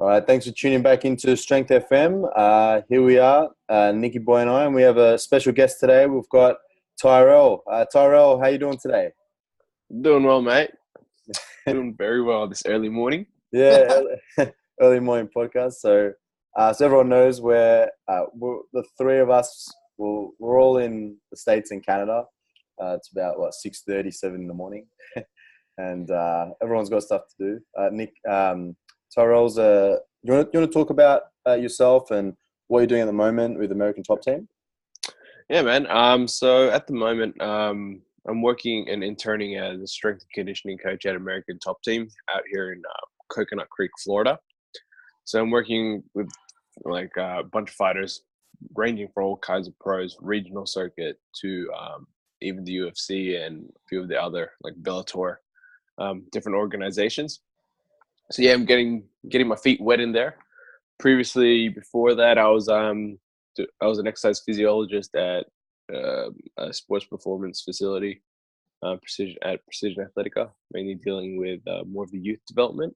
All right, thanks for tuning back into Strength FM. Here we are, Nikki Boy and I, and we have a special guest today. We've got Tyrell. Tyrell, how you doing today? Doing well, mate. Doing very well this early morning. Yeah, early morning podcast. So everyone knows we're the three of us. We're all in the States and Canada. It's about 6:37 in the morning, and everyone's got stuff to do. Nick. Tyrell's, you want to talk about yourself and what you're doing at the moment with American Top Team? Yeah, man. So at the moment, I'm working and interning as a strength and conditioning coach at American Top Team out here in Coconut Creek, Florida. So I'm working with a bunch of fighters, ranging from all kinds of pros, regional circuit to even the UFC and a few of the other like Bellator, different organizations. So yeah, I'm getting my feet wet in there. Previously, before that, I was an exercise physiologist at a sports performance facility, Precision Athletica, mainly dealing with more of the youth development.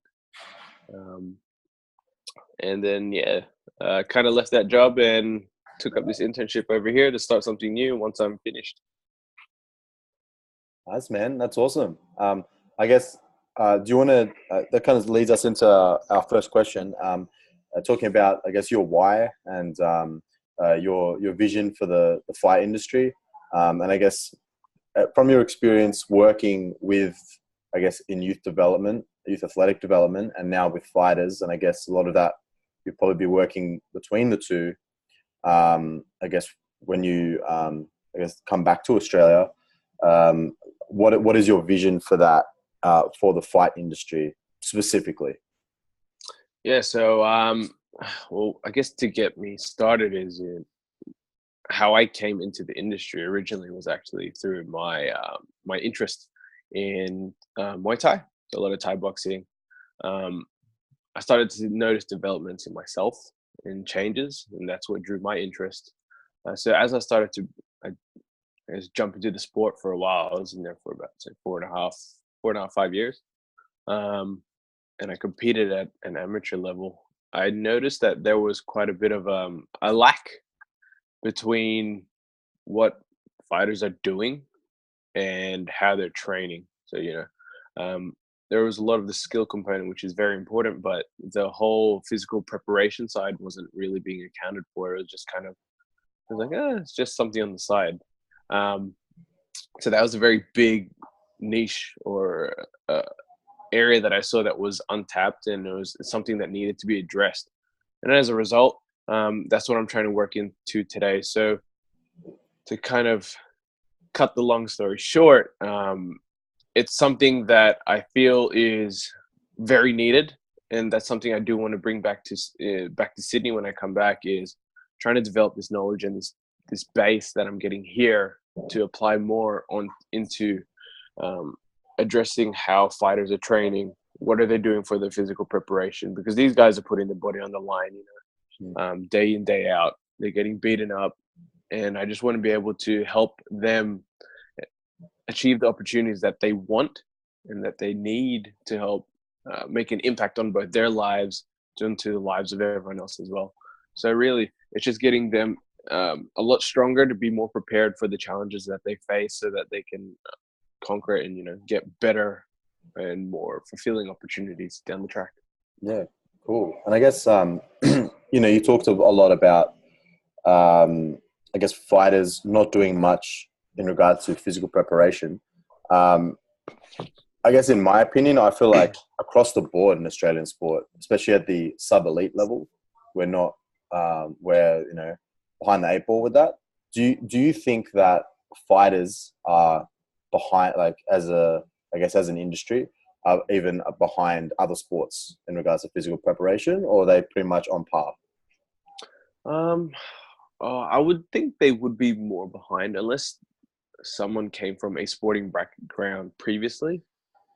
And then kind of left that job and took up this internship over here to start something new once I'm finished. Nice, man. That's awesome. I guess. Do you want to? That kind of leads us into our first question. Talking about, I guess, your why and your vision for the fight industry, and I guess from your experience working with, I guess, in youth development, youth athletic development, and now with fighters, and I guess a lot of that you'll probably be working between the two. I guess when you come back to Australia, what is your vision for that? For the fight industry specifically? Yeah, so well, I guess to get me started is how I came into the industry originally was actually through my my interest in Muay Thai, so a lot of Thai boxing. I started to notice developments in myself and changes, and that's what drew my interest. So as I started to I just jump into the sport for a while, I was in there for about 4.5, 5 years. And I competed at an amateur level. I noticed that there was quite a bit of a lack between what fighters are doing and how they're training. So, there was a lot of the skill component, which is very important, but the whole physical preparation side wasn't really being accounted for. It was just kind of, I was like, it's just something on the side. So that was a very big niche or area that I saw that was untapped, and it was something that needed to be addressed. And as a result, that's what I'm trying to work into today. So to kind of cut the long story short, it's something that I feel is very needed, and that's something I do want to bring back to Sydney when I come back, is trying to develop this knowledge and this base that I'm getting here to apply more into addressing how fighters are training, what are they doing for their physical preparation, because these guys are putting their body on the line, day in, day out. They're getting beaten up, and I just want to be able to help them achieve the opportunities that they want and that they need to help make an impact on both their lives and to the lives of everyone else as well. So really, it's just getting them a lot stronger to be more prepared for the challenges that they face, so that they can conquer it and get better and more fulfilling opportunities down the track. Yeah, cool. And I guess you talked a lot about I guess fighters not doing much in regards to physical preparation. I guess in my opinion, I feel like across the board in Australian sport, especially at the sub-elite level, we're not we're behind the eight ball with that. Do you think that fighters are behind, like as an industry, even behind other sports in regards to physical preparation, or are they pretty much on par? I would think they would be more behind unless someone came from a sporting background previously,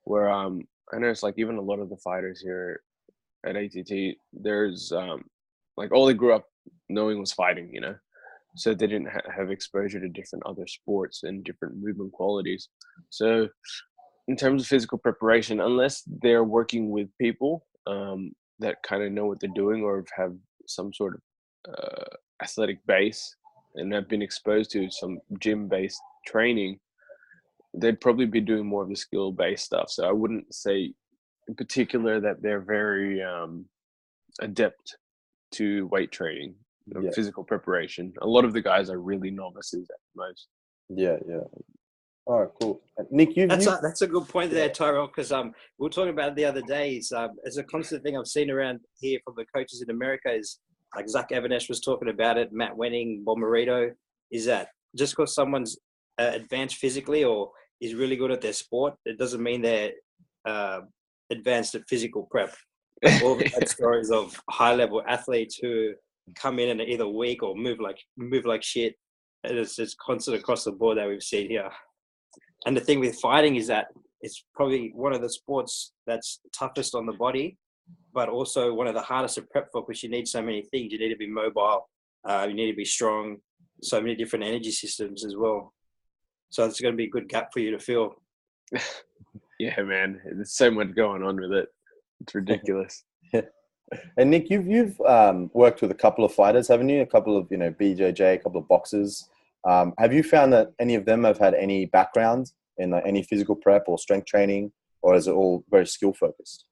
where I know it's like even a lot of the fighters here at ATT, there's all they grew up knowing was fighting, so they didn't have exposure to different other sports and different movement qualities. So in terms of physical preparation, unless they're working with people that that kind of know what they're doing or have some sort of athletic base and have been exposed to some gym-based training, they'd probably be doing more of the skill-based stuff. So I wouldn't say in particular that they're very adept to weight training or physical preparation. A lot of the guys are really novices at most. Yeah. All right, cool. Nick, that's a good point there, Tyrell, because we were talking about it the other day. It's a constant thing I've seen around here from the coaches in America is, like Zach Evernesh was talking about it, Matt Wenning, Bob Marito, is that just because someone's advanced physically or is really good at their sport, it doesn't mean they're advanced at physical prep. All the stories of high-level athletes who come in and are either weak or move like shit. And it's just constant across the board that we've seen here. And the thing with fighting is that it's probably one of the sports that's toughest on the body, but also one of the hardest to prep for because you need so many things. You need to be mobile. You need to be strong. So many different energy systems as well. So it's going to be a good gap for you to fill. Yeah, man. There's so much going on with it. It's ridiculous. And Nick, you've worked with a couple of fighters, haven't you? A couple of BJJ, a couple of boxers. Have you found that any of them have had any background in any physical prep or strength training, or is it all very skill focused?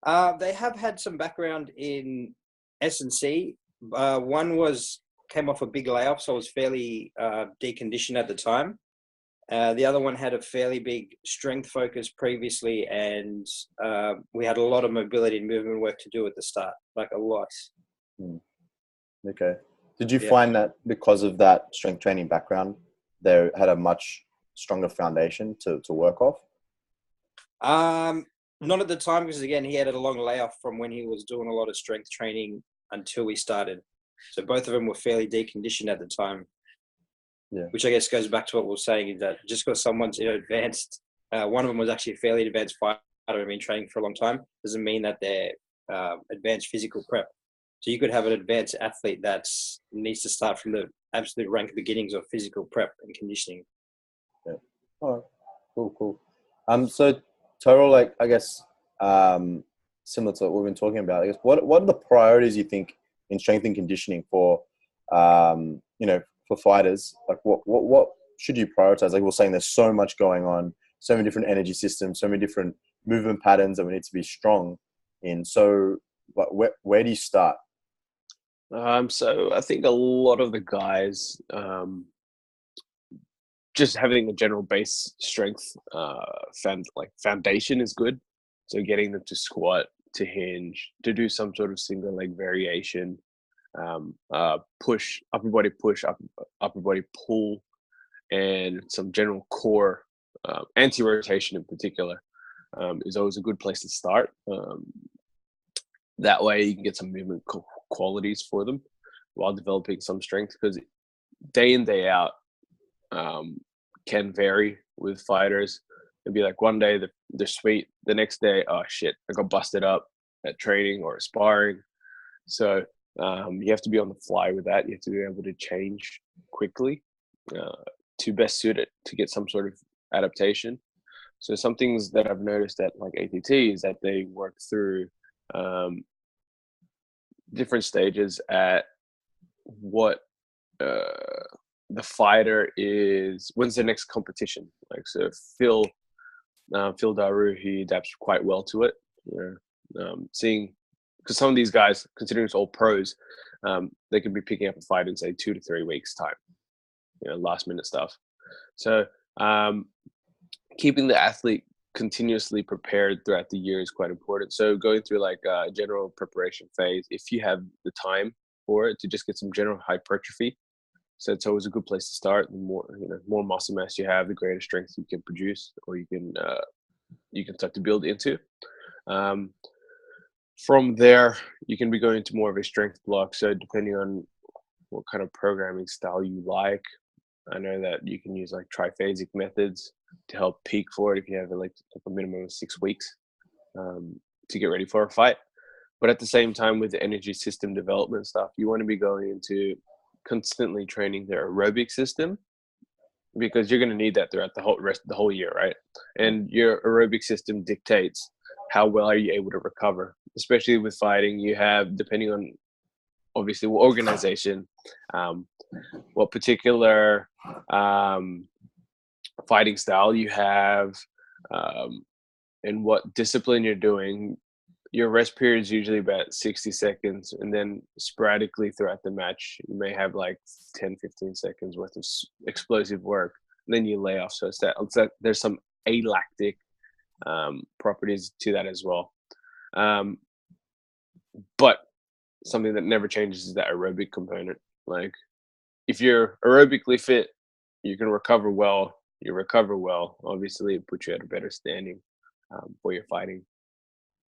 They have had some background in S&C. One came off a big layoff, so was fairly deconditioned at the time. The other one had a fairly big strength focus previously, and we had a lot of mobility and movement work to do at the start, like a lot. Okay. Did you find that because of that strength training background, they had a much stronger foundation to work off? Not at the time, because again, he had a long layoff from when he was doing a lot of strength training until we started. So both of them were fairly deconditioned at the time. Yeah. Which I guess goes back to what we were saying, is that just because someone's advanced, one of them was actually a fairly advanced fighter and been training for a long time, doesn't mean that they're advanced physical prep. So you could have an advanced athlete that needs to start from the absolute rank beginnings of physical prep and conditioning. Yeah. All right. Cool. So Tyrell, I guess similar to what we've been talking about, I guess what are the priorities you think in strength and conditioning for for fighters? Like what should you prioritize? Like we're saying, there's so much going on, so many different energy systems, so many different movement patterns that we need to be strong in. So where do you start? So I think a lot of the guys, just having a general base strength foundation is good. So getting them to squat, to hinge, to do some sort of single leg variation, push, upper body push, upper body pull, and some general core anti-rotation in particular is always a good place to start. That way you can get some movement qualities for them while developing some strength, because day in, day out can vary with fighters. It'd be like one day they're sweet, the next day, oh shit, I got busted up at training or sparring. So you have to be on the fly with that. You have to be able to change quickly to best suit it, to get some sort of adaptation. So some things that I've noticed at like ATT is that they work through different stages at what the fighter is, when's the next competition. Like, so Phil Daru, he adapts quite well to it. Seeing, because some of these guys, considering it's all pros, they could be picking up a fight in say 2 to 3 weeks time, last minute stuff. So keeping the athlete continuously prepared throughout the year is quite important. So going through like a general preparation phase, if you have the time for it, to just get some general hypertrophy. So it's always a good place to start. The more muscle mass you have, the greater strength you can produce, or you can start to build into. From there, you can be going into more of a strength block. So depending on what kind of programming style you like, I know that you can use like triphasic methods to help peak for it if you have like a minimum of 6 weeks to get ready for a fight. But at the same time, with the energy system development stuff, you want to be going into constantly training their aerobic system, because you're going to need that throughout the whole year, right? And your aerobic system dictates how well are you able to recover? Especially with fighting, you have, depending on obviously what organization, what particular fighting style you have, and what discipline you're doing, your rest period is usually about 60 seconds. And then sporadically throughout the match, you may have like 10, 15 seconds worth of explosive work. And then you lay off. So it's that there's some alactic properties to that as well. But something that never changes is that aerobic component. Like, if you're aerobically fit, you can recover well. You recover well. Obviously, it puts you at a better standing for your fighting.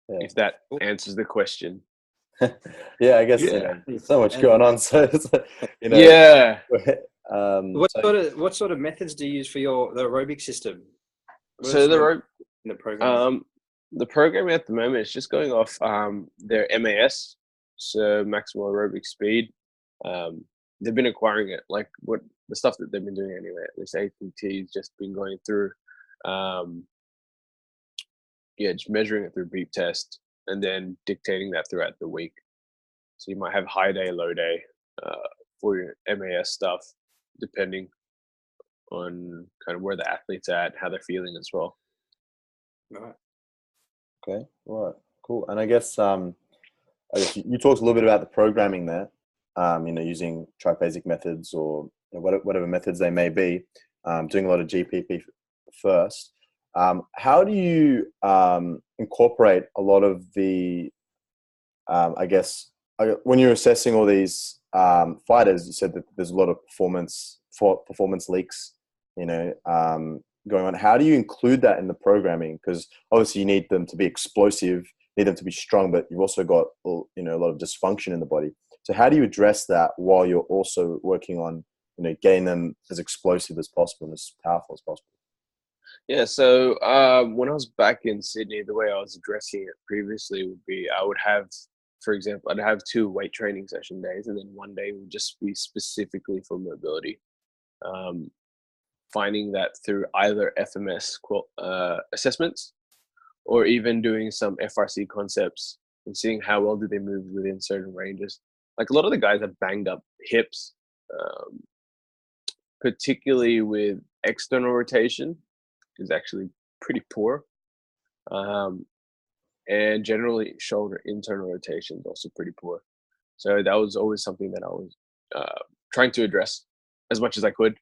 Yeah. If that answers the question. Yeah, I guess there's so much going on. So yeah. What sort of methods do you use for the aerobic system? So the program. The programming at the moment is just going off their MAS, so maximal aerobic speed. They've been acquiring it, like what the stuff that they've been doing anyway. At least APT's just been going through, just measuring it through beep test and then dictating that throughout the week. So you might have high day, low day for your MAS stuff, depending on kind of where the athlete's at, how they're feeling as well. Right. Okay. All right. Cool. And I guess you talked a little bit about the programming there. Using triphasic methods or whatever methods they may be, doing a lot of GPP first. How do you incorporate a lot of the, when you're assessing all these fighters, you said that there's a lot of performance leaks, going on. How do you include that in the programming? Because obviously you need them to be explosive, need them to be strong, but you've also got a lot of dysfunction in the body. So how do you address that while you're also working on, getting them as explosive as possible and as powerful as possible? Yeah. So when I was back in Sydney, the way I was addressing it previously would be I would have, for example, I'd have 2 weight training session days, and then one day would just be specifically for mobility. Finding that through either FMS assessments or even doing some FRC concepts and seeing how well do they move within certain ranges. Like, a lot of the guys have banged up hips, particularly with external rotation is actually pretty poor. And generally shoulder internal rotation is also pretty poor. So that was always something that I was trying to address as much as I could.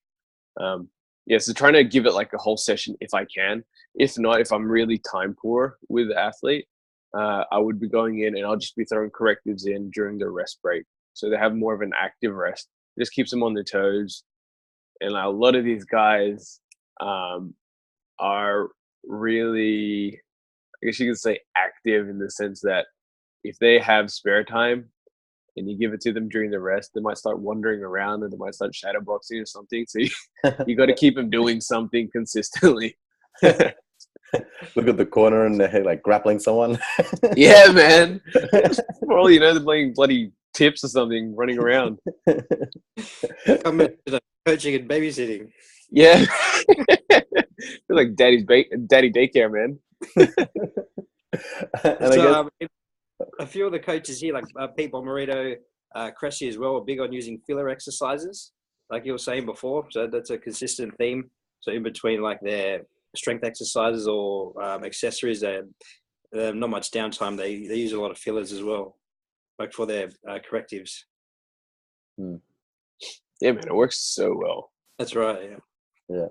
So trying to give it like a whole session if I can. If not, if I'm really time poor with the athlete, I would be going in and I'll just be throwing correctives in during their rest break. So they have more of an active rest. It just keeps them on their toes. And a lot of these guys are really, I guess you could say, active in the sense that if they have spare time and you give it to them during the rest, they might start wandering around and they might start shadowboxing or something. So you got to keep them doing something consistently. Look at the corner and they're like grappling someone. Yeah, man. For all they're playing bloody tips or something, running around. I'm coaching and babysitting. Yeah. Feel like daddy daycare, man. And so, a few of the coaches here, like Pete Bomarito, Cressy as well, are big on using filler exercises, like you were saying before. So that's a consistent theme. So in between like their strength exercises or accessories, not much downtime. They use a lot of fillers as well, like for their correctives. Yeah, man, it works so well. That's right. Yeah.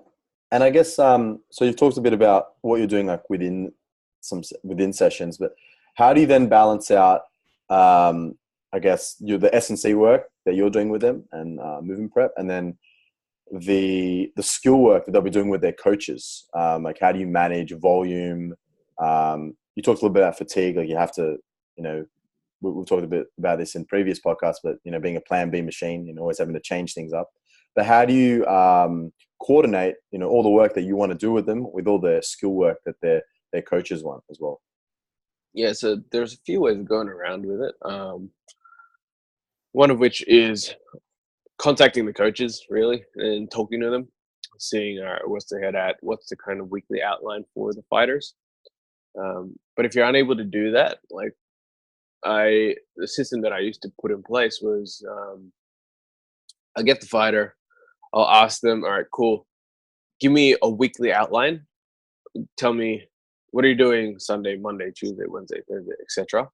And I guess so you've talked a bit about what you're doing like within sessions, but how do you then balance out I guess the S&C work that you're doing with them and movement prep, and then the skill work that they'll be doing with their coaches? Like, how do you manage volume? You talked a little bit about fatigue. Like, you have to, we've talked a bit about this in previous podcasts, but being a plan B machine, always having to change things up. But how do you coordinate, all the work that you want to do with them with all the skill work that their coaches want as well? Yeah, so there's a few ways of going around with it. One of which is contacting the coaches, really, and talking to them, seeing what's their head at, what's the kind of weekly outline for the fighters. But if you're unable to do that, like the system that I used to put in place was, I'll get the fighter, I'll ask them, all right, cool, give me a weekly outline. Tell me, what are you doing Sunday, Monday, Tuesday, Wednesday, Thursday, etc.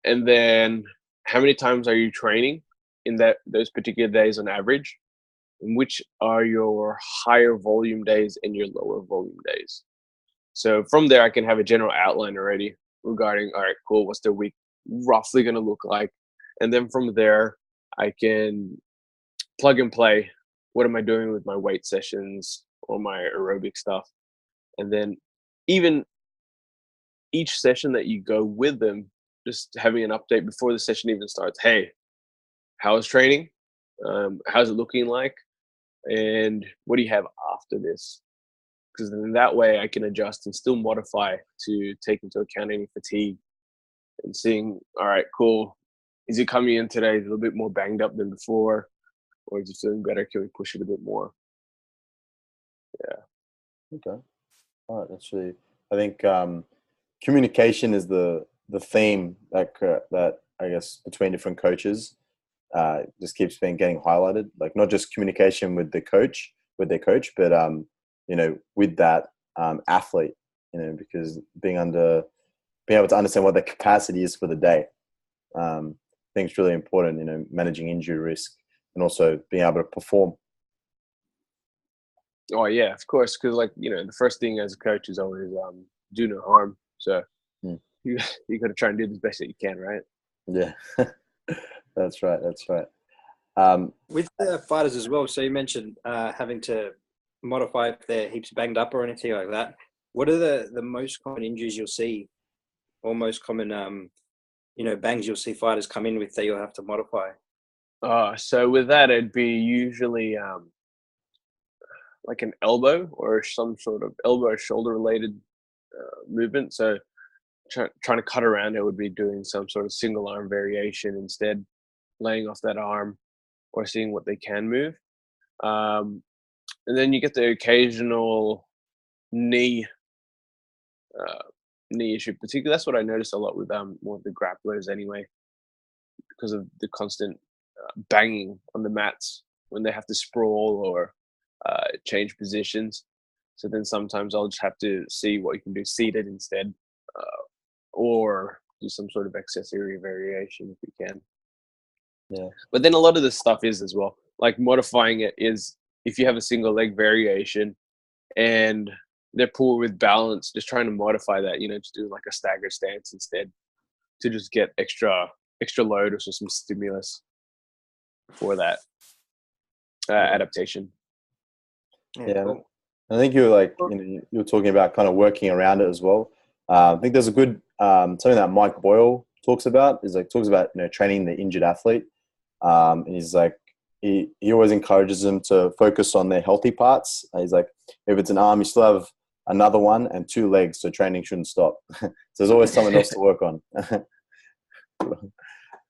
And then how many times are you training in those particular days on average? And which are your higher volume days and your lower volume days? So from there, I can have a general outline already regarding, all right, cool, what's the week roughly going to look like? And then from there, I can plug and play. What am I doing with my weight sessions or my aerobic stuff? And then even each session that you go with them, just having an update before the session even starts. Hey, how's training? How's it looking like? And what do you have after this? Because then that way I can adjust and still modify to take into account any fatigue and seeing, all right, cool. Is it coming in today a little bit more banged up than before? Or is it feeling better? Can we push it a bit more? Yeah. Okay. All right. That's really, I think communication is the theme that I guess between different coaches just keeps getting highlighted. Like not just communication with their coach, but with that athlete, because being able to understand what their capacity is for the day, I think it's really important. Managing injury risk and also being able to perform. Oh yeah, of course. Because the first thing as a coach is always do no harm. So you got to try and do the best that you can, right? Yeah, that's right. That's right. With the fighters as well. So you mentioned having to modify if they're heaps banged up or anything like that. What are the most common injuries you'll see, or most common bangs you'll see fighters come in with that you'll have to modify? So with that, it'd be usually like an elbow or some sort of elbow shoulder related movement. So trying to cut around it would be doing some sort of single arm variation instead, laying off that arm or seeing what they can move. And then you get the occasional knee issue. Particularly, that's what I noticed a lot with more of the grapplers anyway, because of the constant banging on the mats when they have to sprawl or change positions. So then sometimes I'll just have to see what you can do seated instead, or do some sort of accessory variation if you can. Yeah. But then a lot of this stuff is as well, like modifying it is if you have a single leg variation and they're poor with balance, just trying to modify that, just do like a stagger stance instead to just get extra load or some stimulus for that adaptation. Yeah. Cool. I think you're talking about kind of working around it as well. I think there's a good something that Mike Boyle talks about training the injured athlete. And he's like, he always encourages them to focus on their healthy parts. He's like, if it's an arm, you still have another one and two legs, so training shouldn't stop. So there's always something else to work on.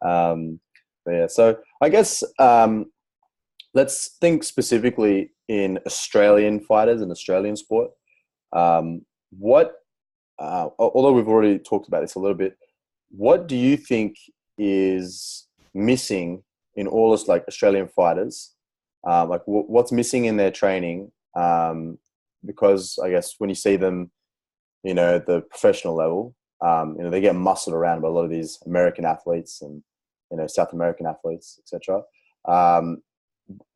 But yeah, so I guess let's think specifically in Australian fighters and Australian sport. Although we've already talked about this a little bit, what do you think is missing in all this Australian fighters? What's missing in their training? Because I guess when you see them, the professional level, they get muscled around by a lot of these American athletes and South American athletes, etc.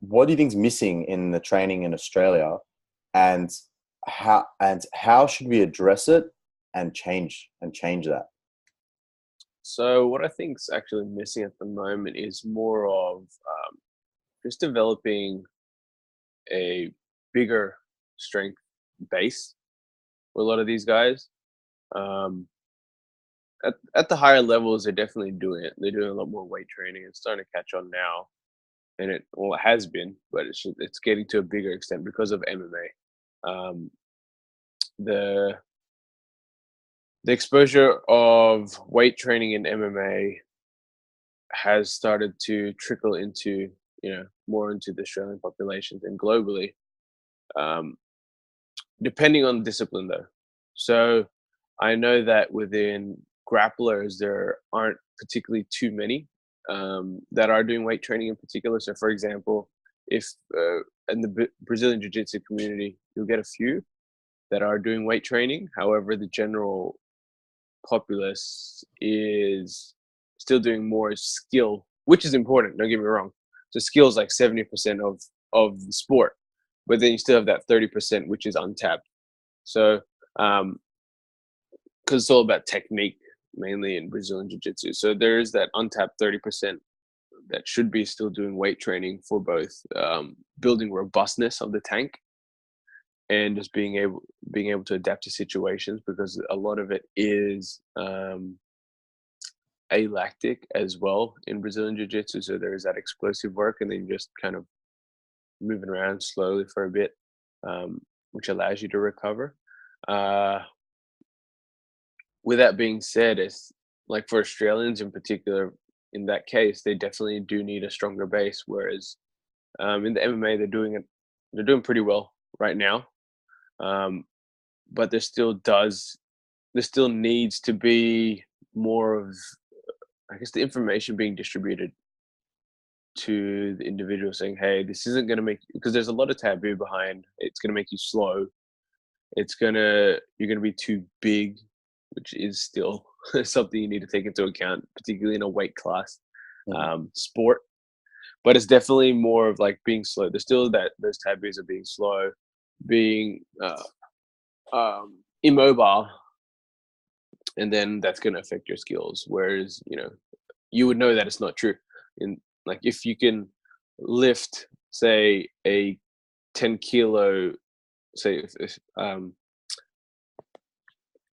What do you think is missing in the training in Australia, and how should we address it and change that? So what I think is actually missing at the moment is more of just developing a bigger strength base for a lot of these guys. At the higher levels, they're definitely doing it. They're doing a lot more weight training. It's starting to catch on now, and it has been, but it's getting to a bigger extent because of MMA. The exposure of weight training in MMA has started to trickle into, more into the Australian populations and globally, depending on the discipline though. So I know that within grapplers, there aren't particularly too many that are doing weight training in particular. So, for example, if in the Brazilian Jiu-Jitsu community, you'll get a few that are doing weight training. However, the general populace is still doing more skill, which is important. Don't get me wrong. So skill is like 70% of the sport, but then you still have that 30% which is untapped. So because it's all about technique mainly in Brazilian Jiu-Jitsu. So there is that untapped 30% that should be still doing weight training for both building robustness of the tank and just being able to adapt to situations, because a lot of it is alactic as well in Brazilian Jiu-Jitsu. So there's that explosive work, and then just kind of moving around slowly for a bit, which allows you to recover. With that being said, it's like for Australians in particular, in that case, they definitely do need a stronger base. Whereas in the MMA, they're doing pretty well right now. But there still needs to be more of, I guess, the information being distributed to the individual, saying, hey, this isn't going to make, because there's a lot of taboo behind it's going to make you slow. You're going to be too big, which is still something you need to take into account, particularly in a weight class sport. But it's definitely more of like being slow. There's still those taboos of being slow, being immobile, and then that's going to affect your skills. Whereas, you would know that it's not true. In like, if you can lift, say, a 10 kilo, say if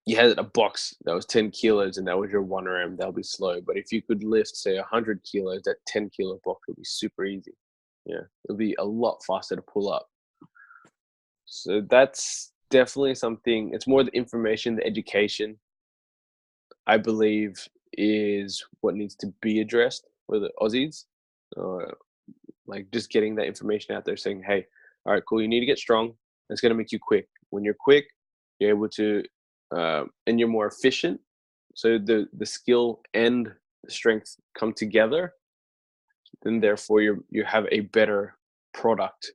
you had a box that was 10 kilos and that was your 1RM, that'll be slow. But if you could lift, say, 100 kilos, that 10 kilo box would be super easy. Yeah, it'll be a lot faster to pull up. So that's definitely something. It's more the information, the education, I believe, is what needs to be addressed with the Aussies. Like just getting that information out there, saying, hey, all right, cool, you need to get strong. It's going to make you quick. When you're quick, you're able to, and you're more efficient. So the skill and the strength come together. Then therefore you have a better product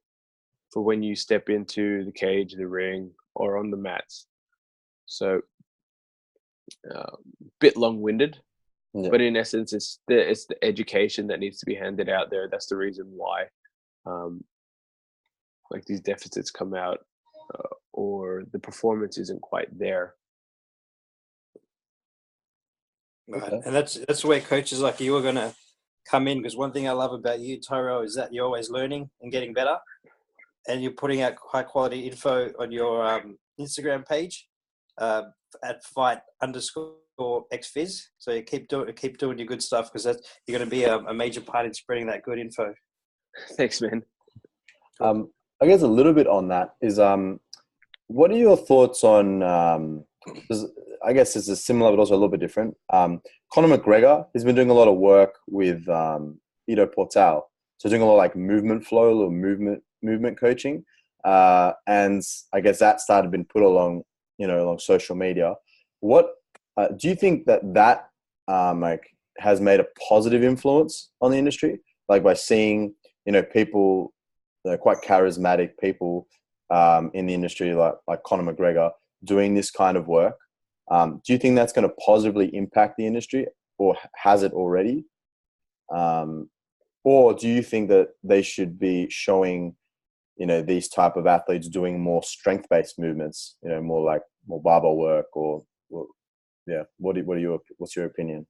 for when you step into the cage, the ring, or on the mats. So bit long-winded, but in essence, it's the education that needs to be handed out there. That's the reason why like these deficits come out, or the performance isn't quite there. Right. And that's where coaches like you are going to come in, because one thing I love about you, Tyrell, is that you're always learning and getting better, and you're putting out high quality info on your Instagram page at fight_xphys. So you keep doing your good stuff, because you're going to be a major part in spreading that good info. Thanks, man. I guess a little bit on that is, what are your thoughts on, I guess it's a similar but also a little bit different. Conor McGregor has been doing a lot of work with Ido Portal. So doing a lot of like movement flow or movement coaching. And I guess that started being put along social media. What do you think that like has made a positive influence on the industry? Like by seeing, people, quite charismatic people in the industry, like Conor McGregor, doing this kind of work. Do you think that's going to positively impact the industry, or has it already? Or do you think that they should be showing, these type of athletes doing more strength-based movements, more barbell work, or yeah? What's your opinion?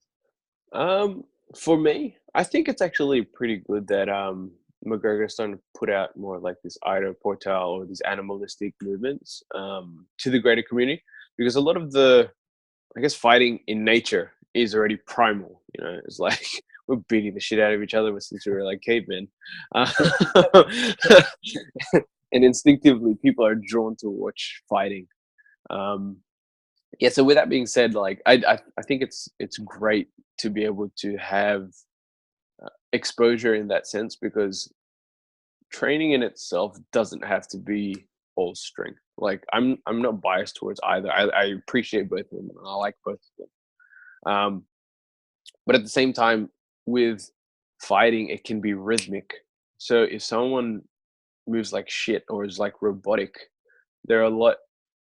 For me, I think it's actually pretty good that McGregor's starting to put out more like this Ido Portal or these animalistic movements to the greater community, because a lot of the, I guess, fighting in nature is already primal. It's like we're beating the shit out of each other since we were like cavemen, and instinctively people are drawn to watch fighting. Yeah. So with that being said, like I think it's great to be able to have exposure in that sense, because training in itself doesn't have to be all strength. Like I'm not biased towards either. I appreciate both of them. And I like both of them. But at the same time, with fighting, it can be rhythmic. So if someone moves like shit or is like robotic, they're a lot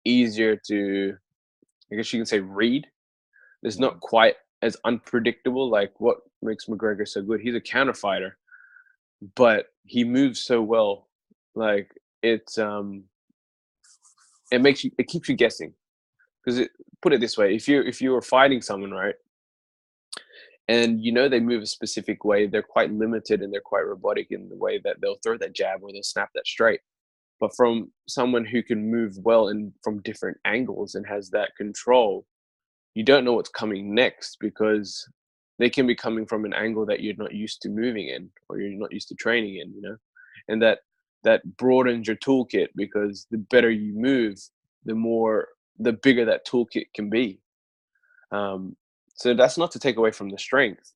easier to, I guess you can say, read. It's not quite as unpredictable. Like what makes McGregor so good? He's a counter fighter, but he moves so well. Like it keeps you guessing. Because put it this way, if you were fighting someone, right, and they move a specific way, they're quite limited and they're quite robotic in the way that they'll throw that jab or they'll snap that straight. But from someone who can move well and from different angles and has that control, you don't know what's coming next because they can be coming from an angle that you're not used to moving in or you're not used to training in, and that broadens your toolkit because the better you move, the bigger that toolkit can be. So that's not to take away from the strength,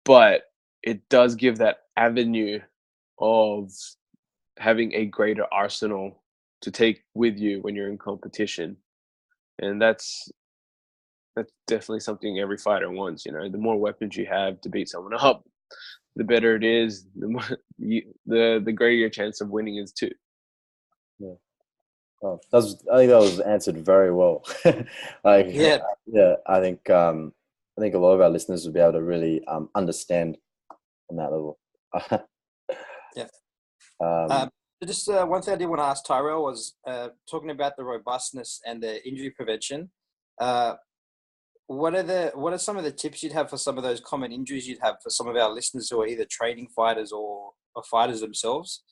but it does give that avenue of having a greater arsenal to take with you when you're in competition. And that's definitely something every fighter wants. The more weapons you have to beat someone up, the better it is, the more the greater your chance of winning is too. Yeah. Oh, I think that was answered very well. Yeah. I think a lot of our listeners would be able to really understand on that level. Yeah. Just one thing I did want to ask Tyrell was talking about the robustness and the injury prevention. What are some of the tips you'd have for some of those common injuries you'd have for some of our listeners who are either training fighters or fighters themselves?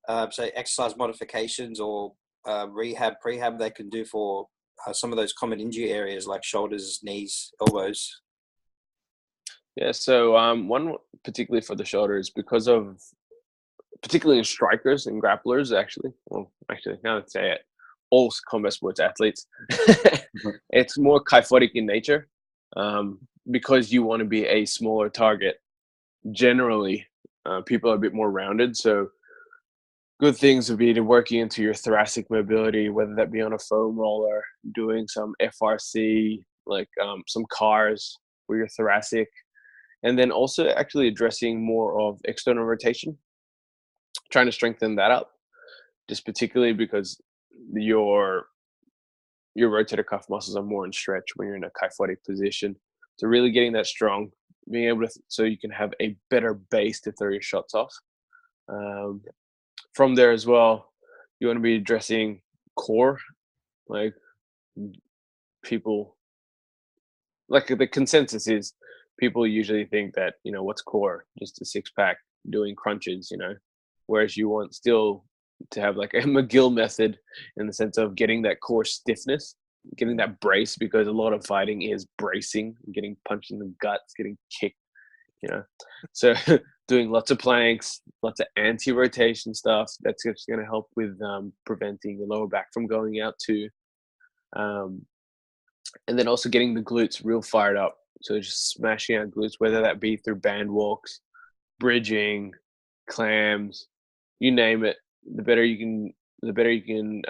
So exercise modifications or prehab they can do for some of those common injury areas like shoulders, knees, elbows. Yeah, so one particularly for the shoulders, because of particularly in strikers and grapplers, actually, now that I say it, all combat sports athletes, it's more kyphotic in nature, because you want to be a smaller target. Generally, people are a bit more rounded, so good things would be to working into your thoracic mobility, whether that be on a foam roller, doing some FRC, like some cars for your thoracic, and then also actually addressing more of external rotation, trying to strengthen that up, just particularly because your rotator cuff muscles are more in stretch when you're in a kyphotic position. So really getting that strong, being able to, so you can have a better base to throw your shots off. From there as well, you want to be addressing core. Like people, like the consensus is people usually think that, what's core? Just a six pack doing crunches, whereas you want still to have like a McGill method in the sense of getting that core stiffness, getting that brace, because a lot of fighting is bracing, getting punched in the guts, getting kicked, so doing lots of planks, lots of anti-rotation stuff. That's just going to help with preventing your lower back from going out too. And then also getting the glutes real fired up. So just smashing out glutes, whether that be through band walks, bridging, clams, you name it. The better you can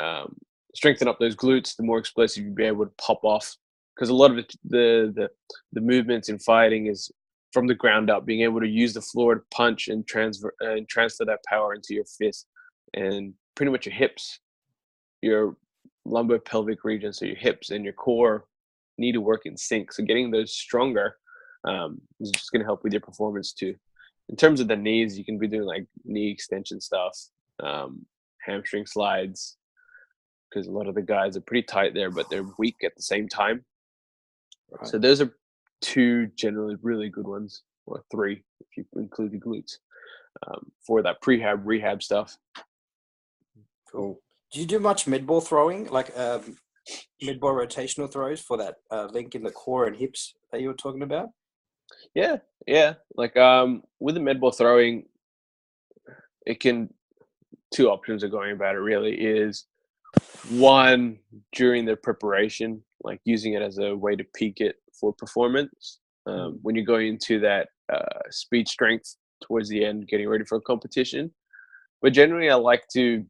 strengthen up those glutes, the more explosive you'll be able to pop off. Because a lot of the movements in fighting is from the ground up, being able to use the floor to punch and transfer that power into your fist and pretty much your hips, your lumbar-pelvic region, so your hips and your core need to work in sync. So getting those stronger is just going to help with your performance too. In terms of the knees, you can be doing like knee extension stuff, hamstring slides, because a lot of the guys are pretty tight there, but they're weak at the same time. Right. So those are two generally really good ones, or three if you include the glutes, for that prehab rehab stuff. Cool. Do you do much mid-ball throwing, like mid-ball rotational throws for that link in the core and hips that you were talking about? Yeah. Like with the mid-ball throwing, two options are going about it really is one, during the preparation, like using it as a way to peak it for performance. When you're going into that speed strength towards the end, getting ready for a competition. But generally I like to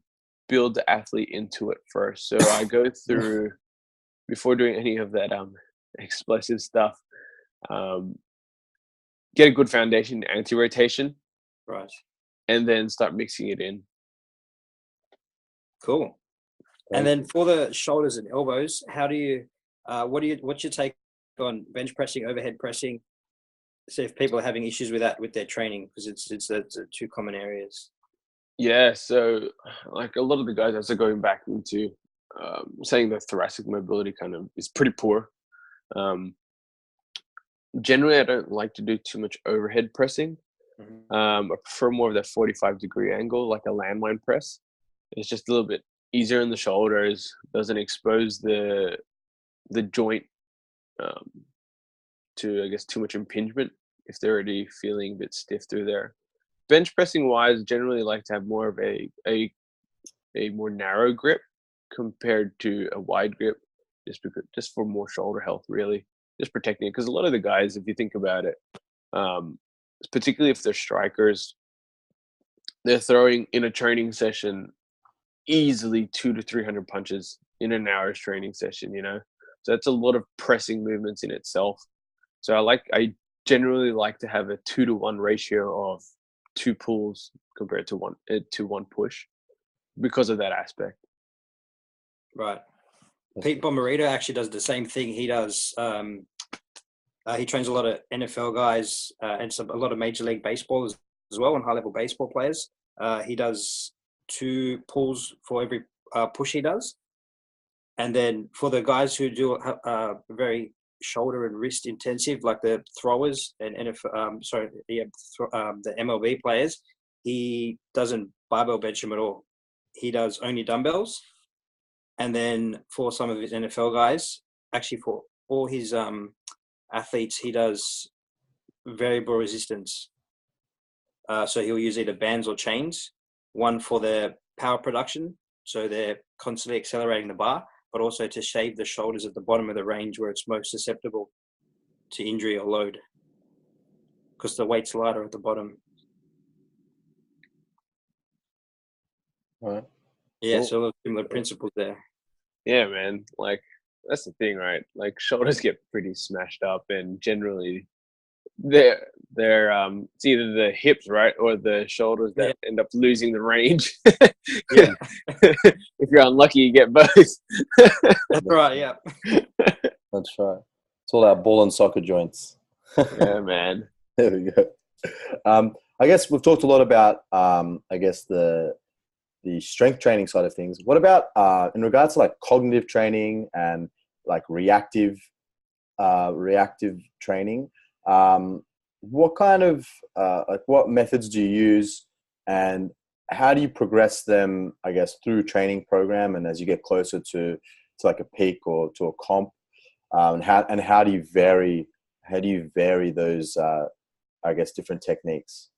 build the athlete into it first. So I go through, before doing any of that explosive stuff, get a good foundation, anti-rotation, Right. and then start mixing it in. Cool. And then for the shoulders and elbows, how do you, what's your take on bench pressing, overhead pressing? So if people are having issues with that with their training, because it's the two common areas. Yeah, so like a lot of the guys, as they're going back into saying the thoracic mobility kind of is pretty poor. Generally, I don't like to do too much overhead pressing. I prefer more of that 45-degree angle, like a landmine press. It's just a little bit easier in the shoulders, doesn't expose the joint to, I guess, too much impingement if they're already feeling a bit stiff through there. Bench pressing wise, generally like to have more of a more narrow grip compared to a wide grip, just for more shoulder health, really, just protecting it. Because a lot of the guys, if you think about it, particularly if they're strikers, they're throwing in a training session easily 200 to 300 punches in an hour's training session, so that's a lot of pressing movements in itself. So I generally like to have a 2-to-1 ratio of 2 pulls compared to one push because of that aspect. Right. Pete Bomarito actually does the same thing. He does he trains a lot of NFL guys and a lot of Major League Baseball as well, and high-level baseball players. He does 2 pulls for every push he does. And then for the guys who do very shoulder and wrist intensive, like the throwers and the MLB players, he doesn't barbell bench them at all. He does only dumbbells. And then for some of his NFL guys, actually for all his athletes, he does variable resistance. So he'll use either bands or chains, one for their power production, so they're constantly accelerating the bar, but also to shave the shoulders at the bottom of the range where it's most susceptible to injury or load, because the weight's lighter at the bottom. Right. Yeah, Cool. so similar principles there. Yeah, man. Like, that's the thing, right? Like, shoulders get pretty smashed up, and generally they're it's either the hips, right, or the shoulders that end up losing the range. Yeah. If you're unlucky, you get both. That's right. Yeah. That's right. It's all our ball and soccer joints. Yeah, man. There we go. I guess we've talked a lot about I guess the strength training side of things. What about in regards to like cognitive training and like reactive training? What kind of like what methods do you use, and how do you progress them, I guess, through training program and as you get closer to like a peak or to a comp, and how do you vary those I guess different techniques?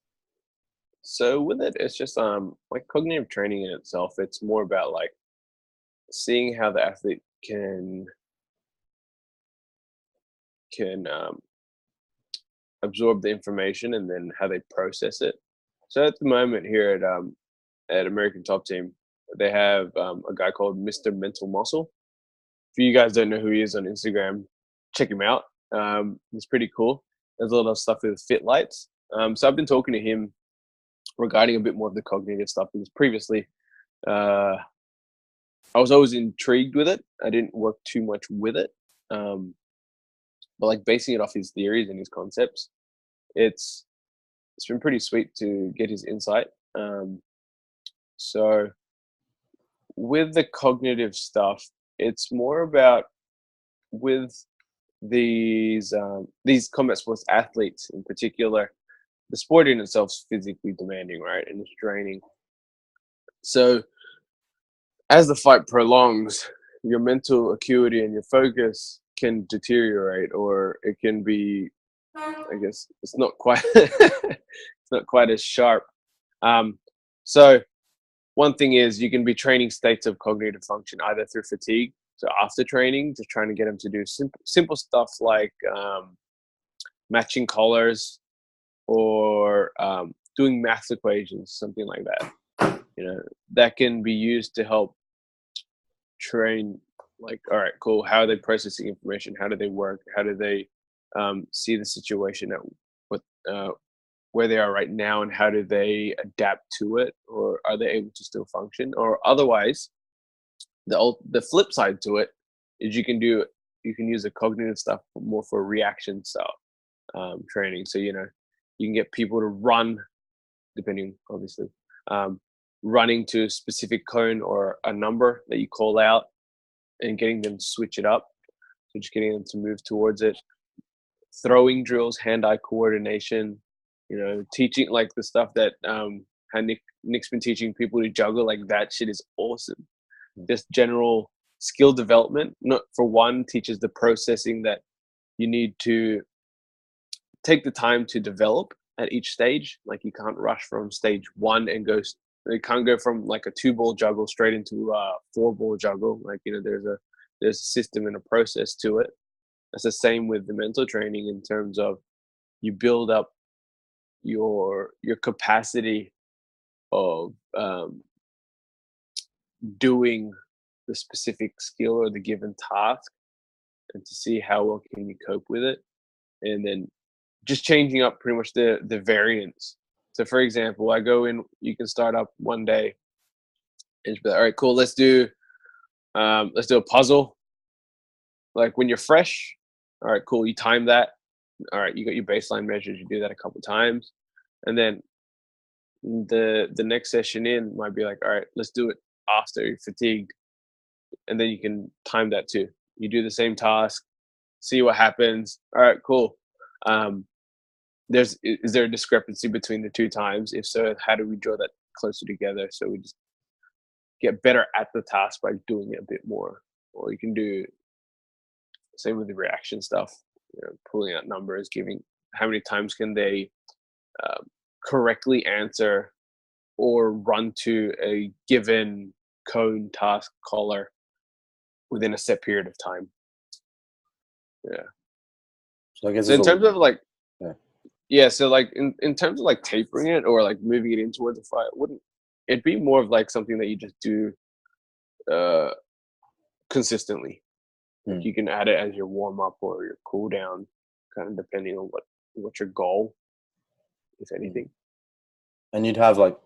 So with it, it's just like cognitive training in itself. It's more about like seeing how the athlete can absorb the information and then how they process it. So at the moment here at American Top Team, they have a guy called Mr. Mental Muscle. If you guys don't know who he is on Instagram, check him out. He's pretty cool. There's a lot of stuff with fit lights. So I've been talking to him regarding a bit more of the cognitive stuff, because previously I was always intrigued with it. I didn't work too much with it. But like basing it off his theories and his concepts, it's been pretty sweet to get his insight. So with the cognitive stuff, it's more about with these combat sports athletes in particular, the sport in itself is physically demanding, right? And it's draining. So as the fight prolongs, your mental acuity and your focus can deteriorate, or it can be, I guess, it's not quite it's not quite as sharp. So one thing is you can be training states of cognitive function either through fatigue, so after training, just trying to get them to do simple stuff like matching collars or doing math equations, something like that. that can be used to help train, like, all right, cool, how are they processing information, how do they work, how do they see the situation at what where they are right now, and how do they adapt to it, or are they able to still function? Or otherwise, the flip side to it is you can use the cognitive stuff more for reaction style training. So you can get people to run, depending obviously, running to a specific cone or a number that you call out, and getting them to switch it up. So just getting them to move towards it. Throwing drills, hand-eye coordination, teaching like the stuff that how Nick's been teaching people to juggle, like that shit is awesome. Just general skill development. Not for one, teaches the processing that you need to take the time to develop at each stage. Like you can't rush from stage one and you can't go from like a 2-ball juggle straight into a 4-ball juggle. Like, there's a system and a process to it. It's the same with the mental training, in terms of you build up your capacity of doing the specific skill or the given task, and to see how well can you cope with it, and then just changing up pretty much the variants. So for example, I go in, you can start up one day and just be like, all right, cool, let's do a puzzle. Like when you're fresh, all right, cool, you time that. All right, you got your baseline measures, you do that a couple times. And then the next session in might be like, all right, let's do it after you're fatigued. And then you can time that too. You do the same task, see what happens. All right, cool. Is there a discrepancy between the two times? If so, how do we draw that closer together so we just get better at the task by doing it a bit more? Or you can do same with the reaction stuff, pulling out numbers, giving how many times can they correctly answer or run to a given cone, task, collar within a set period of time. Yeah. So I guess so in terms of like, yeah, so like in terms of like tapering it or like moving it in towards a fight, it'd be more of like something that you just do consistently. Like you can add it as your warm up or your cool down, kind of depending on what your goal, if anything. And you'd have like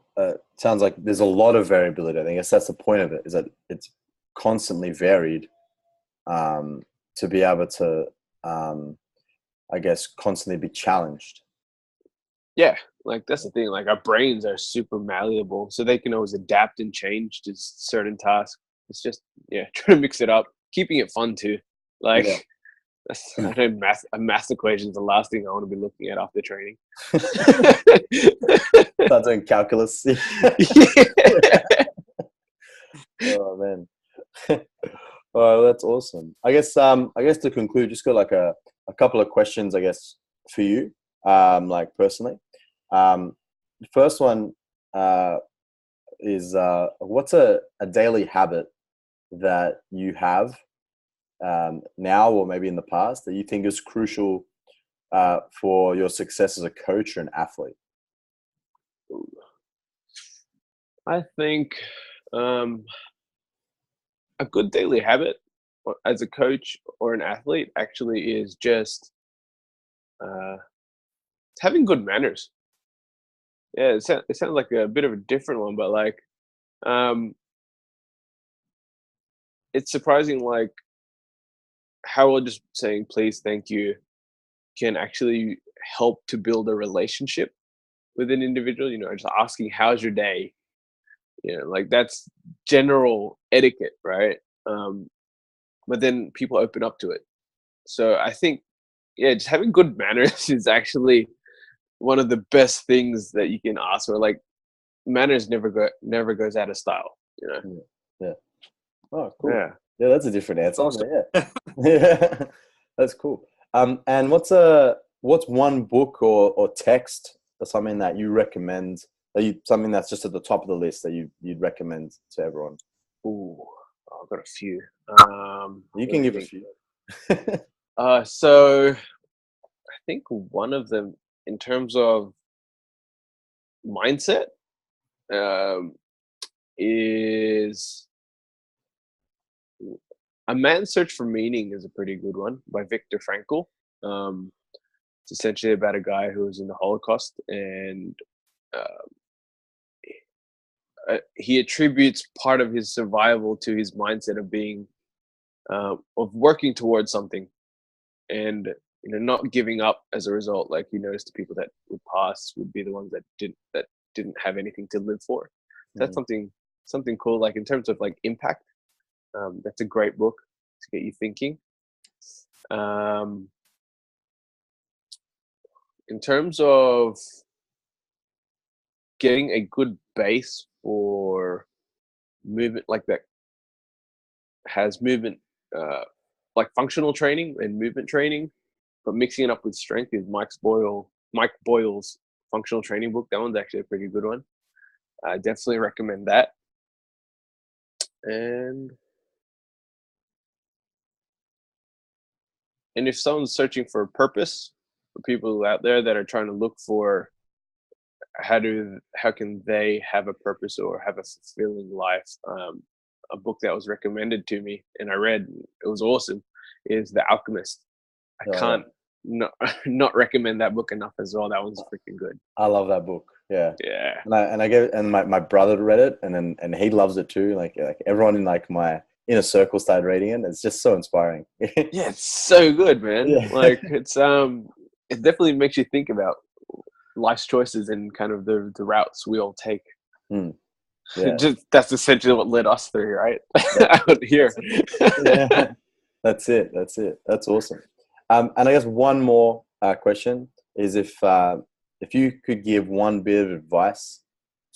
sounds like there's a lot of variability. I guess that's the point of it, is that it's constantly varied, to be able to I guess constantly be challenged. Yeah, like that's the thing. Like our brains are super malleable, so they can always adapt and change to certain tasks. It's just trying to mix it up, keeping it fun too. Like I know math equation is the last thing I want to be looking at after training. Start doing calculus. Oh man. Oh, that's awesome. I guess to conclude, just got like a couple of questions, I guess, for you, like personally. The first one is what's a daily habit that you have now, or maybe in the past, that you think is crucial for your success as a coach or an athlete? I think a good daily habit as a coach or an athlete actually is just having good manners. Yeah, it sounds like a bit of a different one, but like it's surprising like how just saying please, thank you can actually help to build a relationship with an individual. Just asking how's your day, like that's general etiquette, right? But then people open up to it. So I think just having good manners is actually one of the best things that you can ask for. Like manners never goes out of style, Yeah. Oh, cool. Yeah, that's a different answer. Awesome. Yeah. That's cool. And what's one book or text or something that you recommend, something that's just at the top of the list that you'd recommend to everyone? Ooh, I've got a few. You can give a few. So I think one of them, in terms of mindset, is A Man's Search for Meaning is a pretty good one by Viktor Frankl. It's essentially about a guy who was in the Holocaust, and he attributes part of his survival to his mindset of being of working towards something, and not giving up as a result. Like, he noticed the people that would pass would be the ones that didn't have anything to live for. So that's something cool. Like, in terms of like impact, that's a great book to get you thinking. In terms of getting a good base for movement, like that has movement, like functional training and movement training, but mixing it up with strength, is Mike Boyle's functional training book. That one's actually a pretty good one. I definitely recommend that. And if someone's searching for a purpose, for people out there that are trying to look for how can they have a purpose or have a fulfilling life, a book that was recommended to me and I read, it was awesome, is The Alchemist. I can't not recommend that book enough as well. That one's freaking good. I love that book. Yeah. Yeah. And my brother read it, and he loves it too. Like everyone in like my inner circle started reading it. It's just so inspiring. Yeah, it's so good, man. Yeah. Like, it's it definitely makes you think about life's choices and kind of the routes we all take. Yeah. Just that's essentially what led us through, right? Out here. Yeah. That's it. That's awesome. And I guess one more question is, if you could give one bit of advice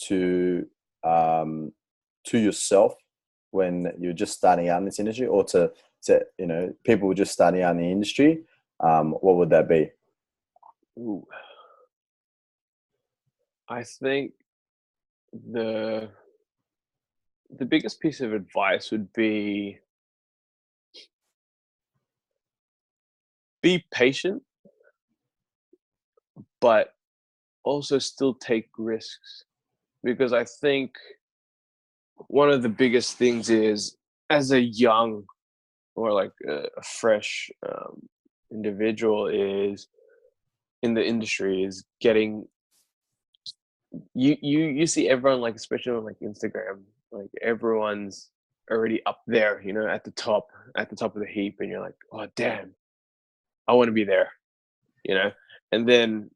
to yourself when you're just starting out in this industry, or to people who are just starting out in the industry, what would that be? Ooh. I think the biggest piece of advice would be patient, but also still take risks. Because I think one of the biggest things is, as a young or like a fresh individual is in the industry, is getting you see everyone, like especially on like Instagram, like everyone's already up there, at the top of the heap, and you're like, oh damn, I want to be there, and then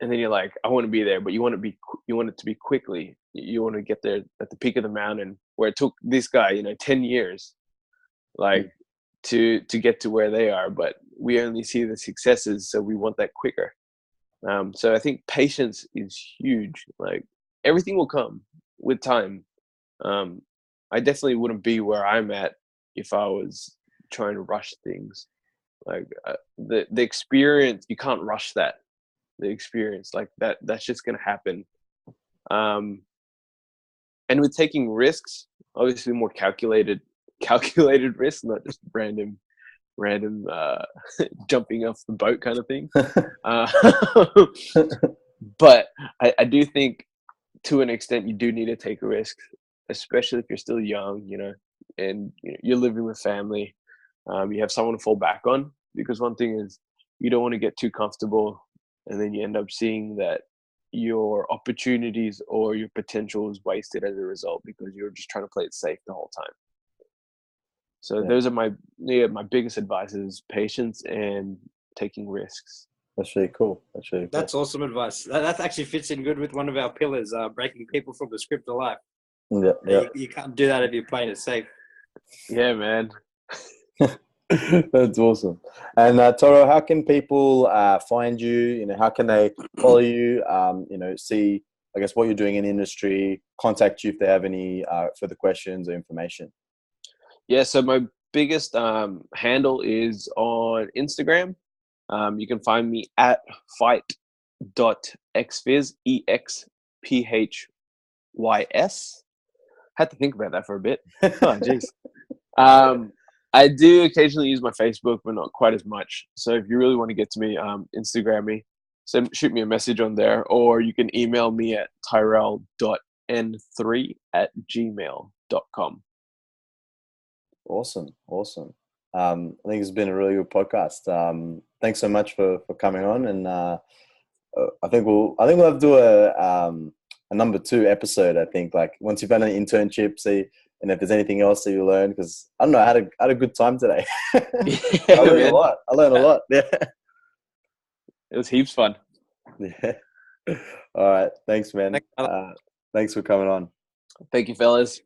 you're like, I want to be there, but you want it to be quickly. You want to get there at the peak of the mountain, where it took this guy 10 years like to get to where they are, but we only see the successes, so we want that quicker. So I think patience is huge. Like, everything will come with time. I definitely wouldn't be where I'm at if I was trying to rush things. Like, the experience, you can't rush that. The experience, like that's just going to happen. And with taking risks, obviously more calculated risks, not just random jumping off the boat kind of thing. But I do think, to an extent, you do need to take a risk, especially if you're still young, and you're living with family. You have someone to fall back on, because one thing is, you don't want to get too comfortable, and then you end up seeing that your opportunities or your potential is wasted as a result, because you're just trying to play it safe the whole time. So those are my biggest advice, is patience and taking risks. That's really cool. That's awesome advice. That actually fits in good with one of our pillars, breaking people from the script of life. Yeah. You can't do that if you're playing it safe. Yeah, man. That's awesome. And Toro, how can people find you? How can they follow you? See, I guess, what you're doing in the industry, contact you if they have any further questions or information. Yeah, so my biggest handle is on Instagram. You can find me at fight.xphys, EXPHYS. Had to think about that for a bit. Oh, jeez. I do occasionally use my Facebook, but not quite as much. So if you really want to get to me, Instagram me. Shoot me a message on there, or you can email me at tyrell.navarro physn3@gmail.com. Awesome. I think it's been a really good podcast. Thanks so much for coming on, and I think we'll have to do a number 2 episode. I think, like, once you've done an internship, see, and if there's anything else that you learn, because I don't know, I had a good time today. I learned a lot. Yeah. It was heaps fun. Yeah. All right. Thanks, man. Thanks for coming on. Thank you, fellas.